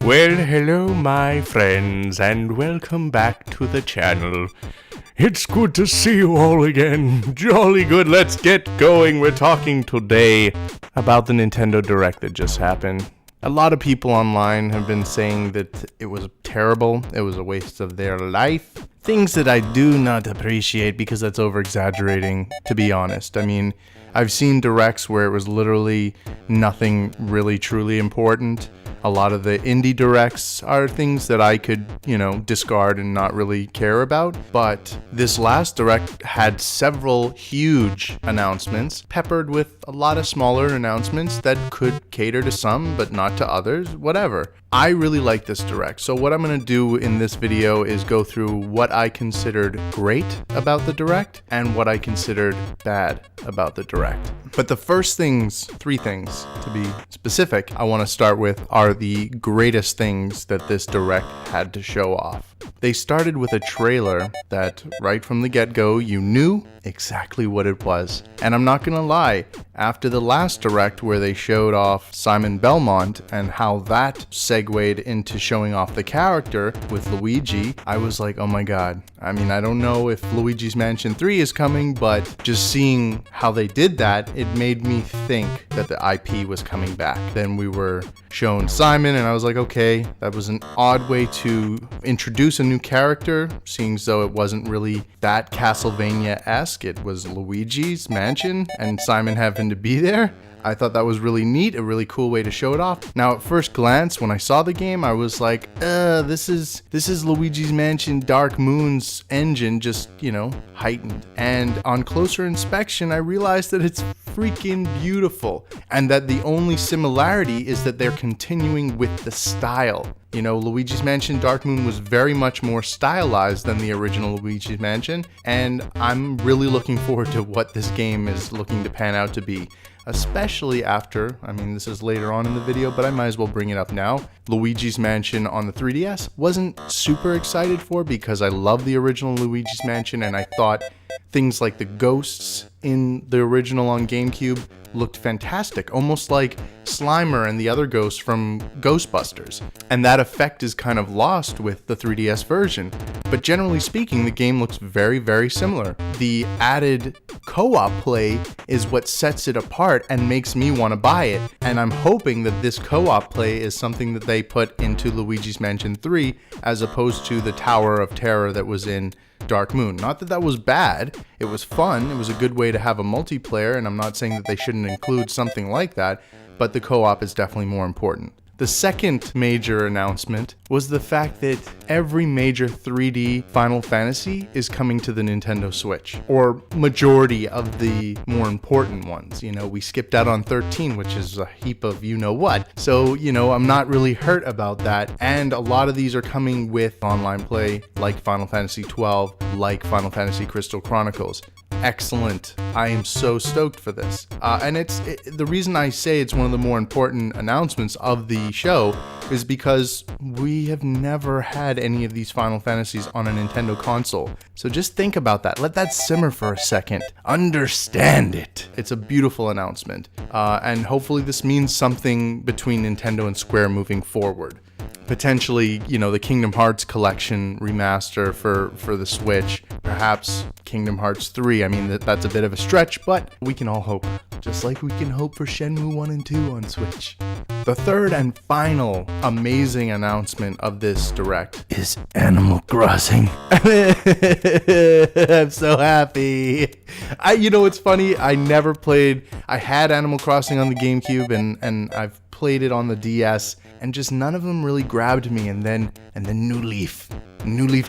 Well, hello my friends, and welcome back to the channel. It's good to see you all again. Jolly good, let's get going. We're talking today about the Nintendo Direct that just happened. A lot of people online have been saying that it was terrible, it was a waste of their life. Things that I do not appreciate because that's over-exaggerating, to be honest. I mean, I've seen Directs where it was literally nothing really truly important. A lot of the indie Directs are things that I could, discard and not really care about. But this last Direct had several huge announcements, peppered with a lot of smaller announcements that could cater to some, but not to others, whatever. I really like this Direct, so what I'm going to do in this video is go through what I considered great about the Direct and what I considered bad about the Direct. But the first things, 3 things to be specific, I want to start with are the greatest things that this Direct had to show off. They started with a trailer that right from the get-go you knew exactly what it was. And I'm not gonna lie, after the last Direct where they showed off Simon Belmont and how that segued into showing off the character with Luigi, I was like, oh my god. I mean, I don't know if Luigi's Mansion 3 is coming, but just seeing how they did that, it made me think that the IP was coming back. Then we were shown Simon and I was like, okay, that was an odd way to introduce a new character, seeing as though it wasn't really that Castlevania-esque. It was Luigi's Mansion and Simon happened to be there. I thought that was really neat, a really cool way to show it off. Now, at first glance, when I saw the game, I was like, this is Luigi's Mansion Dark Moon's engine, just, heightened. And on closer inspection, I realized that it's freaking beautiful. And that the only similarity is that they're continuing with the style. Luigi's Mansion Dark Moon was very much more stylized than the original Luigi's Mansion, and I'm really looking forward to what this game is looking to pan out to be. Especially after, this is later on in the video, but I might as well bring it up now. Luigi's Mansion on the 3DS wasn't super excited for because I love the original Luigi's Mansion and I thought things like the ghosts in the original on GameCube looked fantastic, almost like Slimer and the other ghosts from Ghostbusters. And that effect is kind of lost with the 3DS version. But generally speaking, the game looks very, very similar. The added co-op play is what sets it apart and makes me want to buy it. And I'm hoping that this co-op play is something that they put into Luigi's Mansion 3 as opposed to the Tower of Terror that was in Dark Moon. Not that that was bad, it was fun, it was a good way to have a multiplayer, and I'm not saying that they shouldn't include something like that, but the co-op is definitely more important. The second major announcement was the fact that every major 3D Final Fantasy is coming to the Nintendo Switch, or majority of the more important ones. We skipped out on 13, which is a heap of you-know-what. So, I'm not really hurt about that. And a lot of these are coming with online play, like Final Fantasy 12, like Final Fantasy Crystal Chronicles. Excellent. I am so stoked for this. And the reason I say it's one of the more important announcements of the show is because we have never had any of these Final Fantasies on a Nintendo console. So just think about that. Let that simmer for a second. Understand it. It's a beautiful announcement. And hopefully this means something between Nintendo and Square moving forward. Potentially, the Kingdom Hearts collection remaster for the Switch. Perhaps Kingdom Hearts 3. That's a bit of a stretch, but we can all hope. Just like we can hope for Shenmue 1 and 2 on Switch. The third and final amazing announcement of this Direct is Animal Crossing. I'm so happy. It's funny, I had Animal Crossing on the GameCube and I've played it on the DS, and just none of them really grabbed me, and then New Leaf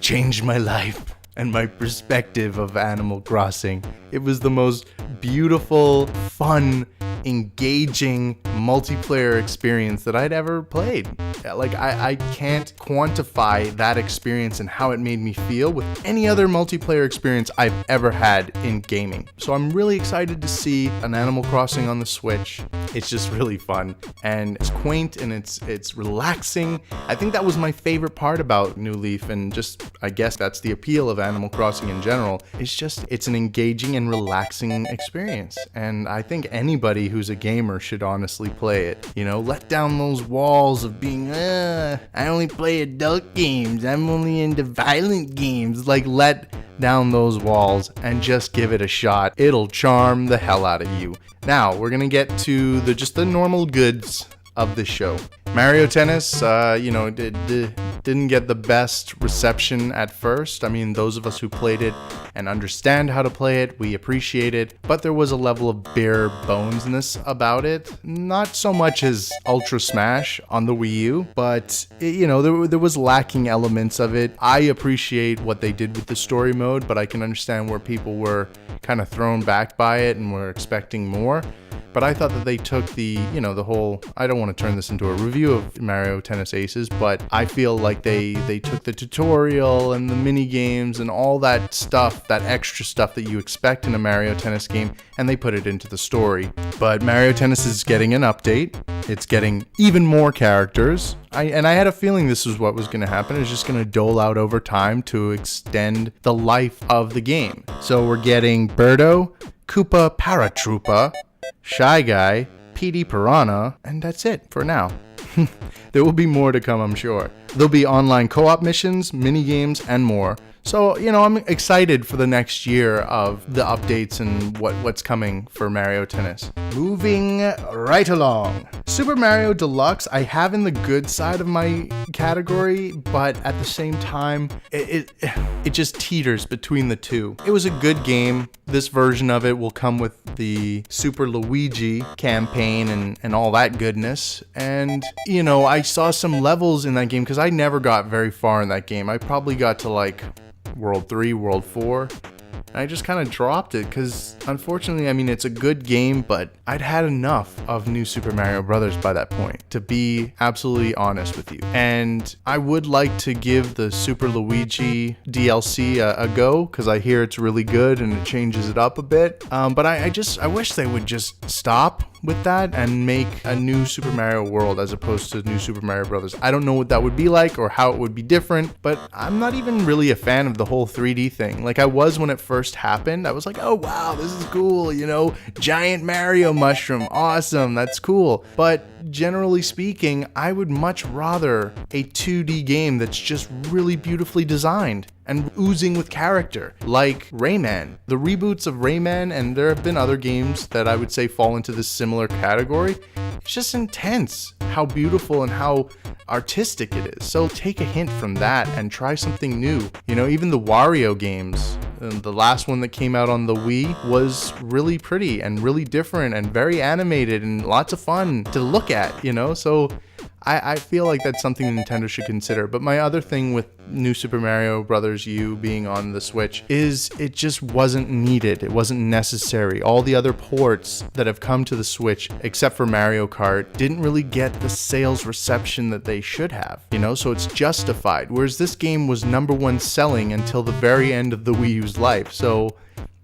changed my life and my perspective of Animal Crossing. It was the most beautiful, fun, engaging multiplayer experience that I'd ever played. I can't quantify that experience and how it made me feel with any other multiplayer experience I've ever had in gaming. So I'm really excited to see an Animal Crossing on the Switch. It's just really fun and it's quaint and it's relaxing. I think that was my favorite part about New Leaf, and just I guess that's the appeal of Animal Crossing in general. It's an engaging and relaxing experience, and I think anybody who's a gamer should honestly play it. Let down those walls of being I only play adult games. I'm only into violent games. Like, let down those walls and just give it a shot. It'll charm the hell out of you. Now, we're gonna get to the normal goods of the show. Mario Tennis, didn't get the best reception at first. I mean, those of us who played it and understand how to play it, we appreciate it, but there was a level of bare bonesness about it. Not so much as Ultra Smash on the Wii U, but there was lacking elements of it. I appreciate what they did with the story mode, but I can understand where people were kind of thrown back by it and were expecting more. But I thought that they took the whole, I don't want to turn this into a review of Mario Tennis Aces, but I feel like they took the tutorial and the mini games and all that stuff, that extra stuff that you expect in a Mario Tennis game, and they put it into the story. But Mario Tennis is getting an update. It's getting even more characters. I had a feeling this was what was going to happen. It's just going to dole out over time to extend the life of the game. So we're getting Birdo, Koopa Paratroopa, Shy Guy, PD Piranha, and that's it for now. There will be more to come, I'm sure. There'll be online co-op missions, mini games, and more. So, I'm excited for the next year of the updates and what's coming for Mario Tennis. Moving right along. Super Mario Deluxe, I have in the good side of my category, but at the same time, it just teeters between the two. It was a good game. This version of it will come with the Super Luigi campaign and all that goodness. And, I saw some levels in that game because I never got very far in that game. I probably got to like World 3, World 4. I just kind of dropped it because, unfortunately, I mean, it's a good game, but I'd had enough of New Super Mario Bros. By that point, to be absolutely honest with you. And I would like to give the Super Luigi DLC a go because I hear it's really good and it changes it up a bit. But I wish they would just stop with that and make a new Super Mario World as opposed to New Super Mario Bros. I don't know what that would be like or how it would be different, but I'm not even really a fan of the whole 3D thing. Like I was when it first happened. I was like, oh wow, this is cool, giant Mario mushroom, awesome, that's cool. But generally speaking, I would much rather a 2D game that's just really beautifully designed and oozing with character, like Rayman. The reboots of Rayman, and there have been other games that I would say fall into this similar category. It's just intense how beautiful and how artistic it is. So take a hint from that and try something new. Even the Wario games, the last one that came out on the Wii was really pretty and really different and very animated and lots of fun to look at, So I feel like that's something Nintendo should consider. But my other thing with New Super Mario Bros. U being on the Switch is it just wasn't needed. It wasn't necessary. All the other ports that have come to the Switch, except for Mario Kart, didn't really get the sales reception that they should have, so it's justified. Whereas this game was #1 selling until the very end of the Wii U's life. So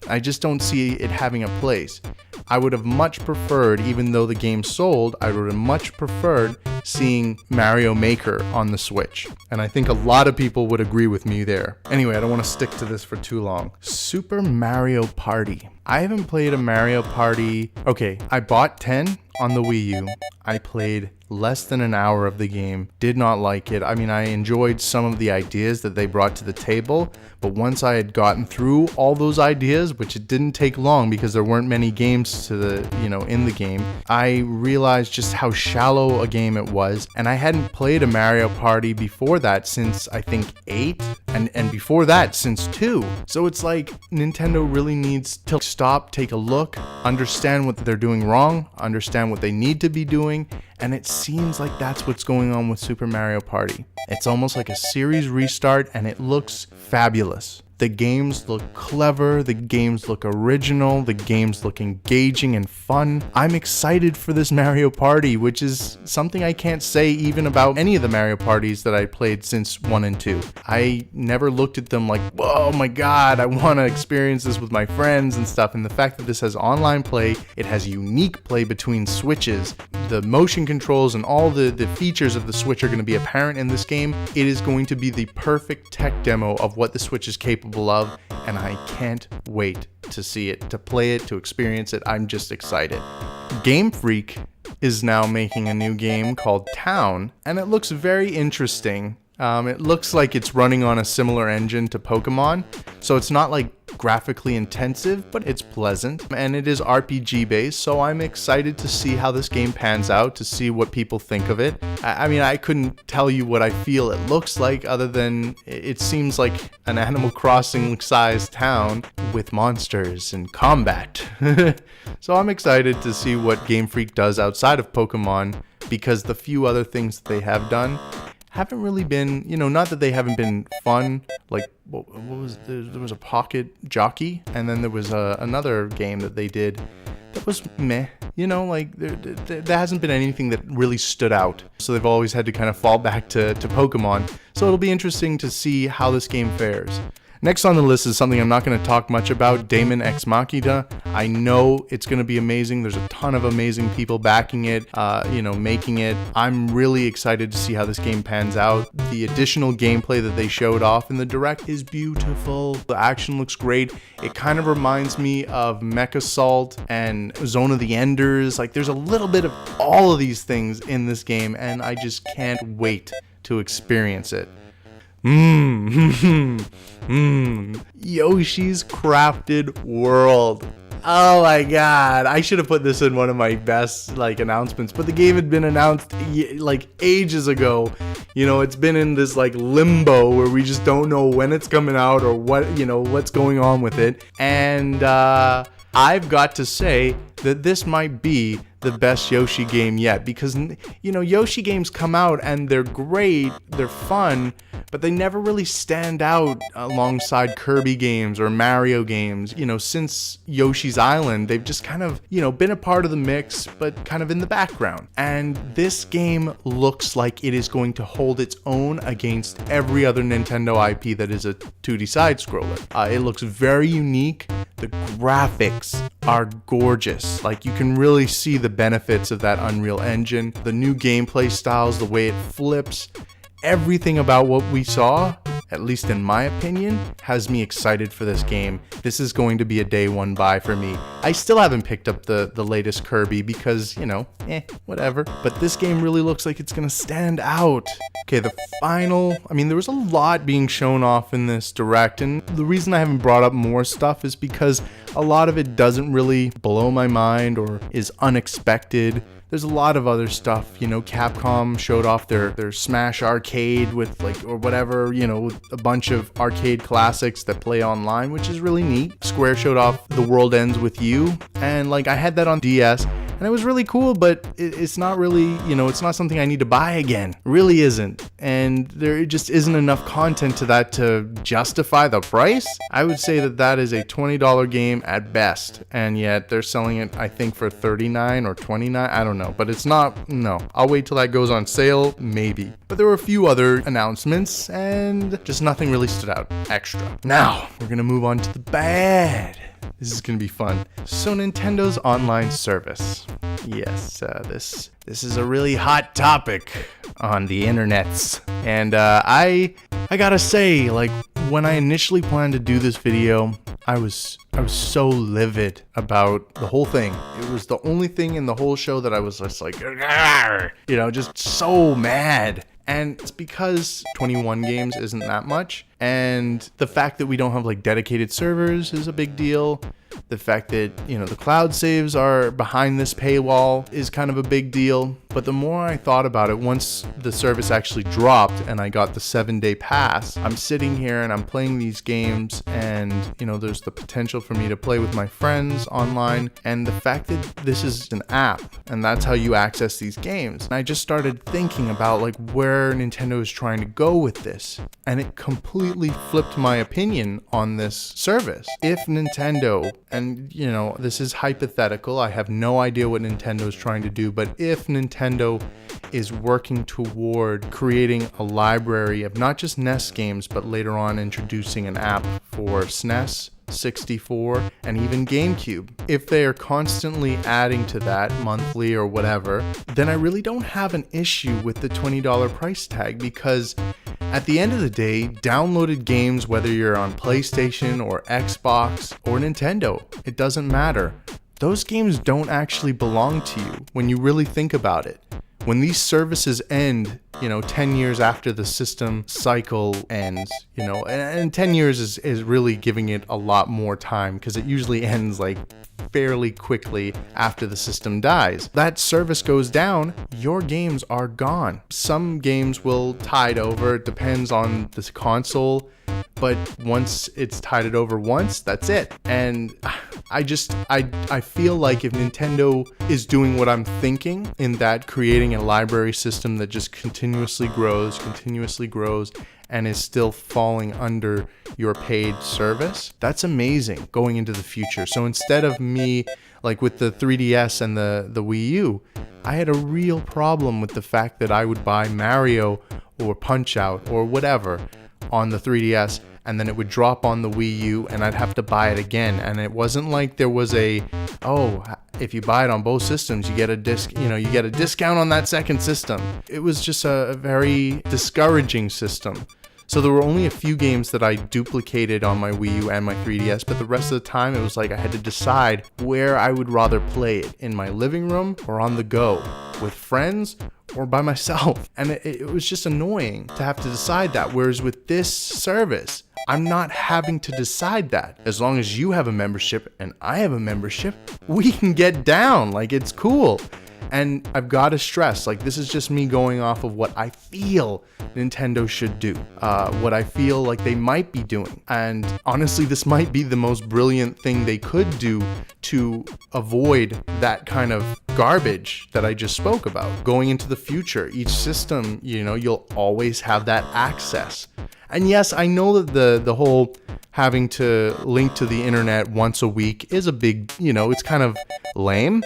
I just don't see it having a place. I would have much preferred, even though the game sold, I would have much preferred seeing Mario Maker on the Switch. And I think a lot of people would agree with me there. Anyway, I don't want to stick to this for too long. Super Mario Party. I haven't played a Mario Party. Okay, I bought 10 on the Wii U. I played less than an hour of the game, did not like it. I mean, I enjoyed some of the ideas that they brought to the table, but once I had gotten through all those ideas, which it didn't take long because there weren't many games in the game, I realized just how shallow a game it was. And I hadn't played a Mario Party before that since I think 8, and before that since 2. So it's like Nintendo really needs to stop, take a look, understand what they're doing wrong, understand what they need to be doing, and it seems like that's what's going on with Super Mario Party. It's almost like a series restart, and it looks fabulous. The games look clever, the games look original, the games look engaging and fun. I'm excited for this Mario Party, which is something I can't say even about any of the Mario Parties that I played since 1 and 2. I never looked at them like, whoa, my god, I want to experience this with my friends and stuff. And the fact that this has online play, it has unique play between Switches, the motion controls and all the features of the Switch are going to be apparent in this game. It is going to be the perfect tech demo of what the Switch is capable of, and I can't wait to see it, to play it, to experience it. I'm just excited. Game Freak is now making a new game called Town, and it looks very interesting. It looks like it's running on a similar engine to Pokemon, so it's not like graphically intensive, but it's pleasant, and it is RPG based, so I'm excited to see how this game pans out, to see what people think of it. I mean, I couldn't tell you what I feel it looks like, other than it seems like an Animal Crossing sized town with monsters and combat. So I'm excited to see what Game Freak does outside of Pokemon, because the few other things that they have done haven't really been, not that they haven't been fun. Like, what was there was a Pocket Jockey, and then there was another game that they did that was meh. Like there hasn't been anything that really stood out. So they've always had to kind of fall back to Pokemon. So it'll be interesting to see how this game fares. Next on the list is something I'm not going to talk much about, Daemon X Machina. I know it's going to be amazing. There's a ton of amazing people backing it, making it. I'm really excited to see how this game pans out. The additional gameplay that they showed off in the Direct is beautiful. The action looks great. It kind of reminds me of Mech Assault and Zone of the Enders. Like, there's a little bit of all of these things in this game, and I just can't wait to experience it. Yoshi's Crafted World. Oh my god, I should have put this in one of my best announcements, but the game had been announced ages ago. It's been in this limbo where we just don't know when it's coming out or what's going on with it. And I've got to say that this might be the best Yoshi game yet, because Yoshi games come out and they're great, they're fun, but they never really stand out alongside Kirby games or Mario games. Since Yoshi's Island, they've just kind of been a part of the mix, but kind of in the background. And this game looks like it is going to hold its own against every other Nintendo IP that is a 2D side scroller. It looks very unique. The graphics are gorgeous. You can really see the benefits of that Unreal Engine, the new gameplay styles, the way it flips. Everything about what we saw, at least in my opinion, has me excited for this game. This is going to be a day one buy for me. I still haven't picked up the latest Kirby because, whatever. But this game really looks like it's gonna stand out. Okay, there was a lot being shown off in this Direct, and the reason I haven't brought up more stuff is because a lot of it doesn't really blow my mind or is unexpected. There's a lot of other stuff, Capcom showed off their Smash Arcade with or whatever, with a bunch of arcade classics that play online, which is really neat. Square showed off The World Ends With You, and I had that on DS, and it was really cool, but it's not really, it's not something I need to buy again. It really isn't. And there just isn't enough content to that to justify the price. I would say that is a $20 game at best, and yet they're selling it, I think, for $39 or $29. I don't know, but it's not. No, I'll wait till that goes on sale, maybe. But there were a few other announcements, and just nothing really stood out extra. Now, we're gonna move on to the bad. This is gonna be fun. So Nintendo's online service. Yes, this is a really hot topic on the internets, and I gotta say, when I initially planned to do this video, I was so livid about the whole thing. It was the only thing in the whole show that I was just just so mad. And it's because 21 games isn't that much, and the fact that we don't have dedicated servers is a big deal. The fact that, the cloud saves are behind this paywall is kind of a big deal. But the more I thought about it, once the service actually dropped and I got the 7-day pass, I'm sitting here and I'm playing these games, and, there's the potential for me to play with my friends online. And the fact that this is an app and that's how you access these games. And I just started thinking about where Nintendo is trying to go with this. And it completely flipped my opinion on this service. If Nintendo, and this is hypothetical, I have no idea what Nintendo is trying to do, but if Nintendo is working toward creating a library of not just NES games, but later on introducing an app for SNES, 64, and even GameCube, if they are constantly adding to that monthly or whatever, then I really don't have an issue with the $20 price tag, because at the end of the day, downloaded games, whether you're on PlayStation or Xbox or Nintendo, it doesn't matter. those games don't actually belong to you when you really think about it. When these services end, 10 years after the system cycle ends, and 10 years is really giving it a lot more time because it usually ends like fairly quickly after the system dies. That service goes down, your games are gone. Some games will tide over, it depends on the console, but once it's tided over once, that's it. And I feel like if Nintendo is doing what I'm thinking, in that creating a library system that just continuously grows, and is still falling under your paid service, that's amazing going into the future. So instead of me, like with the 3DS and the Wii U, I had a real problem with the fact that I would buy Mario or Punch-Out or whatever on the 3DS, and then it would drop on the Wii U and I'd have to buy it again. And it wasn't like there was if you buy it on both systems, you get a discount on that second system. It was just a very discouraging system. So there were only a few games that I duplicated on my Wii U and my 3DS, but the rest of the time it was like I had to decide where I would rather play it, in my living room or on the go, with friends or by myself. And it was just annoying to have to decide that, whereas with this service, I'm not having to decide that. As long as you have a membership and I have a membership, we can get down, like it's cool. And I've got to stress, like, this is just me going off of what I feel Nintendo should do, what I feel like they might be doing. And honestly, this might be the most brilliant thing they could do to avoid that kind of garbage that I just spoke about. Going into the future, each system, you'll always have that access. And yes, I know that the whole having to link to the internet once a week is a big, it's kind of lame.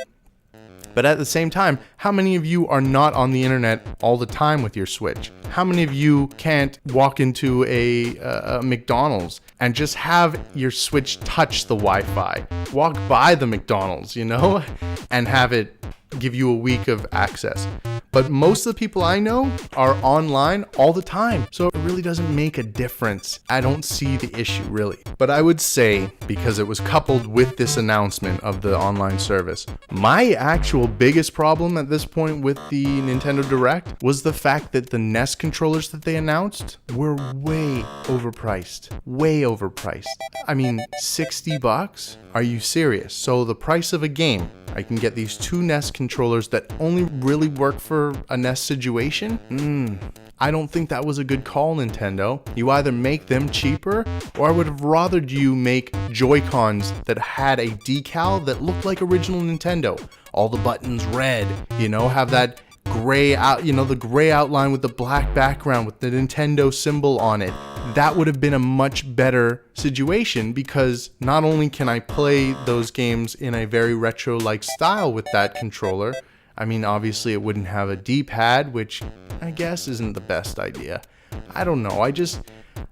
But at the same time, how many of you are not on the internet all the time with your Switch? How many of you can't walk into a McDonald's and just have your Switch touch the Wi-Fi? Walk by the McDonald's, and have it give you a week of access. But most of the people I know are online all the time, so it really doesn't make a difference. I don't see the issue, really. But I would say, because it was coupled with this announcement of the online service, my actual biggest problem at this point with the Nintendo Direct was the fact that the NES controllers that they announced were way overpriced. Way overpriced. I mean, $60? Are you serious? So the price of a game, I can get these two NES controllers that only really work for a NES situation? I don't think that was a good call, Nintendo. You either make them cheaper, or I would have rather you make Joy-Cons that had a decal that looked like original Nintendo. All the buttons red, have that gray out, the gray outline with the black background with the Nintendo symbol on it. That would have been a much better situation, because not only can I play those games in a very retro-like style with that controller, I mean, obviously it wouldn't have a D-pad, which I guess isn't the best idea. I don't know,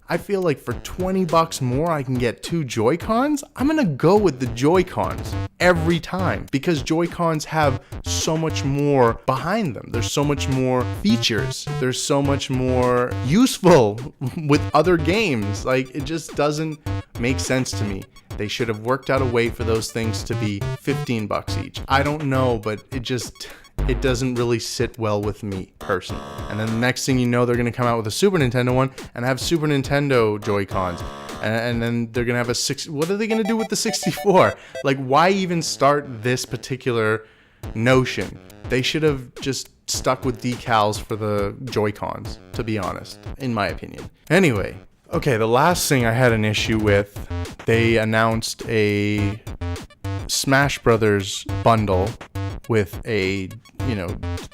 I feel like for $20 more I can get two Joy-Cons. I'm gonna go with the Joy-Cons every time, because Joy-Cons have so much more behind them. There's so much more features. There's so much more useful with other games. Like, it just doesn't make sense to me. They should have worked out a way for those things to be $15 each. I don't know, but it doesn't really sit well with me personally. And then the next thing you know, they're going to come out with a Super Nintendo one and have Super Nintendo Joy-Cons. And then they're going to have what are they going to do with the 64? Like, why even start this particular notion? They should have just stuck with decals for the Joy-Cons, to be honest, in my opinion. Anyway, okay, the last thing I had an issue with, they announced a Smash Brothers bundle with a,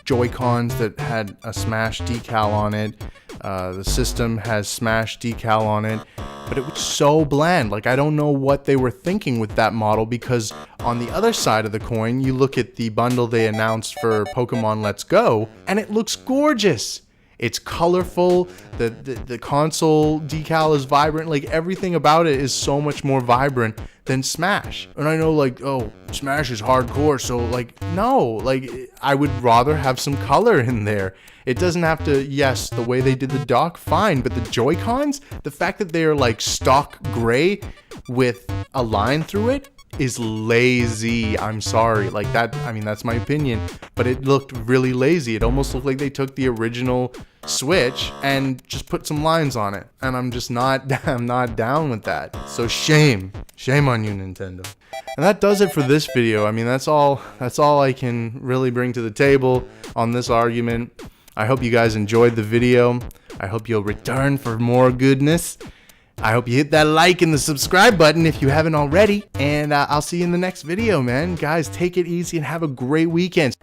Joy-Cons that had a Smash decal on it. The system has Smash decal on it, but it was so bland. Like, I don't know what they were thinking with that model, because on the other side of the coin, you look at the bundle they announced for Pokemon Let's Go, and it looks gorgeous. It's colorful, the console decal is vibrant, like everything about it is so much more vibrant than Smash. And I know, like, oh, Smash is hardcore, so like, no, like, I would rather have some color in there. It doesn't have to, yes, the way they did the dock, fine, but the Joy-Cons, the fact that they are like stock gray with a line through it, is lazy. I'm sorry. Like that, I mean, that's my opinion, but it looked really lazy. It almost looked like they took the original Switch and just put some lines on it. And I'm just not, I'm not down with that. So shame on you, Nintendo. And that does it for this video. I mean, that's all I can really bring to the table on this argument. I hope you guys enjoyed the video. I hope you'll return for more goodness. I hope you hit that like and the subscribe button if you haven't already. And I'll see you in the next video, man. Guys, take it easy and have a great weekend.